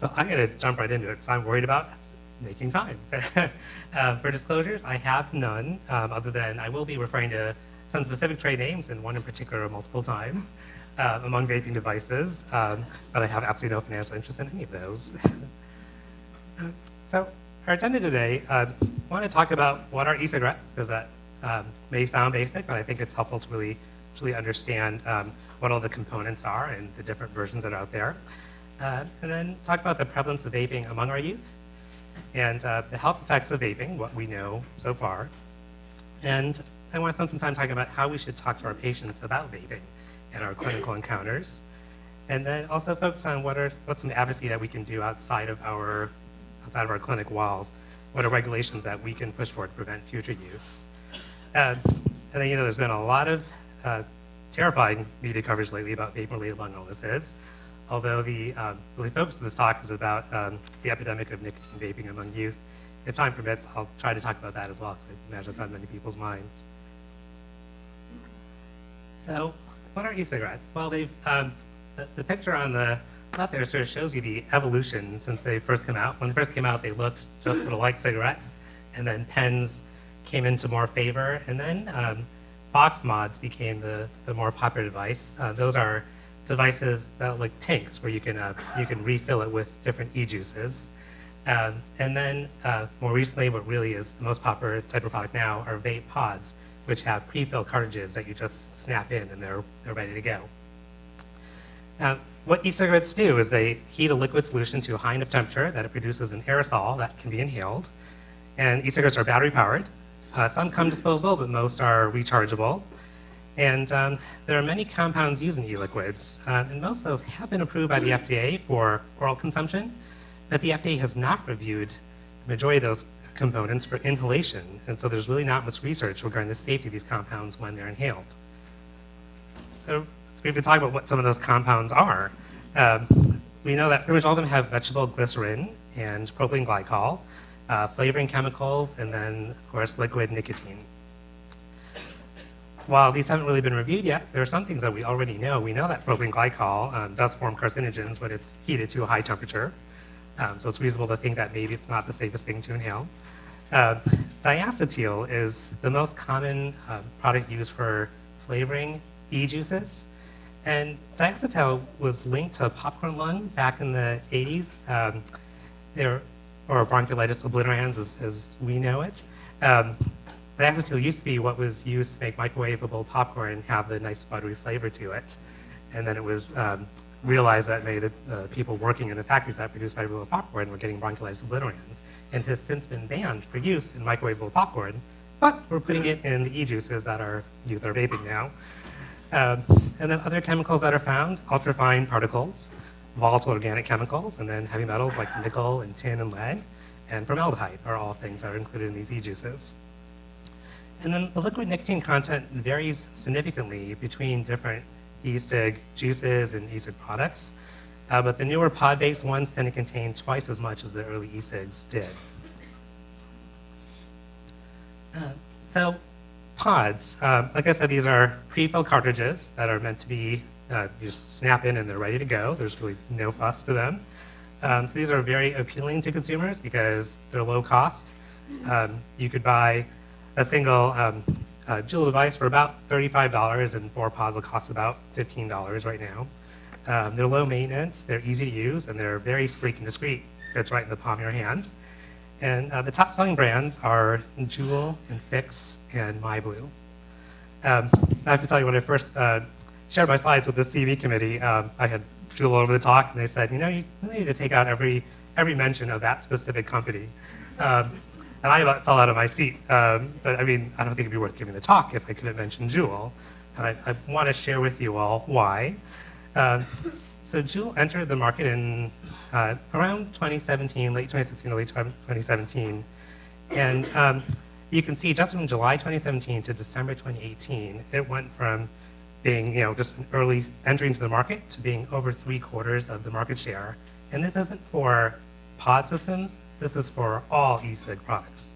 So I'm going to jump right into it because I'm worried about making time. For disclosures, I have none, other than I will be referring to some specific trade names, and one in particular multiple times, among vaping devices, but I have absolutely no financial interest in any of those. So our agenda today, I want to talk about what are e-cigarettes, because that may sound basic, but I think it's helpful to really understand what all the components are and the different versions that are out there. And then talk about the prevalence of vaping among our youth, and the health effects of vaping, what we know so far. And I want to spend some time talking about how we should talk to our patients about vaping and our clinical encounters. And then also focus on what's some advocacy that we can do outside of our clinic walls. What are regulations that we can push for to prevent future use? And then, there's been a lot of terrifying media coverage lately about vaping-related lung illnesses. Although the really focus of this talk is about the epidemic of nicotine vaping among youth. If time permits, I'll try to talk about that as well, because I imagine it's on many people's minds. So, what are e-cigarettes? Well, the picture on the left there sort of shows you the evolution since they first came out. When they first came out, they looked just sort of like cigarettes, and then pens came into more favor, and then box mods became the more popular device. Those are devices that are like tanks where you can refill it with different e-juices. And then more recently, what really is the most popular type of product now are vape pods, which have pre-filled cartridges that you just snap in and they're ready to go. What e-cigarettes do is they heat a liquid solution to a high enough temperature that it produces an aerosol that can be inhaled. And e-cigarettes are battery powered. Some come disposable, but most are rechargeable. And there are many compounds used in e-liquids, and most of those have been approved by the FDA for oral consumption, but the FDA has not reviewed the majority of those components for inhalation, and so there's really not much research regarding the safety of these compounds when they're inhaled. So let's briefly talk about what some of those compounds are. We know that pretty much all of them have vegetable glycerin and propylene glycol, flavoring chemicals, and then, of course, liquid nicotine. While these haven't really been reviewed yet, there are some things that we already know. We know that propylene glycol does form carcinogens when it's heated to a high temperature. So it's reasonable to think that maybe it's not the safest thing to inhale. Diacetyl is the most common product used for flavoring e-juices. And diacetyl was linked to popcorn lung back in the 80s, or bronchiolitis obliterans as we know it. Diacetyl used to be what was used to make microwavable popcorn have the nice buttery flavor to it. And then it was realized that many of the people working in the factories that produced microwavable popcorn were getting bronchiolitis obliterans, and has since been banned for use in microwavable popcorn, but we're putting it in the e-juices that our youth are vaping now. And then other chemicals that are found, ultrafine particles, volatile organic chemicals, and then heavy metals like nickel and tin and lead, and formaldehyde are all things that are included in these e-juices. And then the liquid nicotine content varies significantly between different e-cig juices and e-cig products, but the newer pod-based ones tend to contain twice as much as the early e-cigs did. So pods, like I said, these are pre-filled cartridges that are meant to be, you just snap in and they're ready to go. There's really no fuss to them. So these are very appealing to consumers because they're low cost. You could buy a single Juul device for about $35, and 4 pods will cost about $15 right now. They're low maintenance, they're easy to use, and they're very sleek and discreet. Fits right in the palm of your hand. And the top selling brands are Juul and Fix and MyBlue. I have to tell you, when I first shared my slides with the CME committee, I had Juul over the talk, and they said, you really need to take out every mention of that specific company. And I about fell out of my seat. So, I don't think it'd be worth giving the talk if I couldn't mention Juul. And I want to share with you all why. So Juul entered the market in around 2017, late 2016 or late 2017. And you can see just from July 2017 to December 2018, it went from being just an early entry into the market to being over 3/4 of the market share. And this isn't for pod systems, this is for all e-cig products.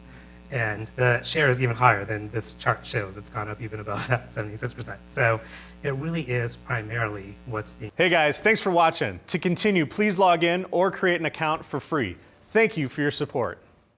And the share is even higher than this chart shows. It's gone up even above that 76%. So it really is primarily what's being. Hey guys, thanks for watching. To continue, please log in or create an account for free. Thank you for your support.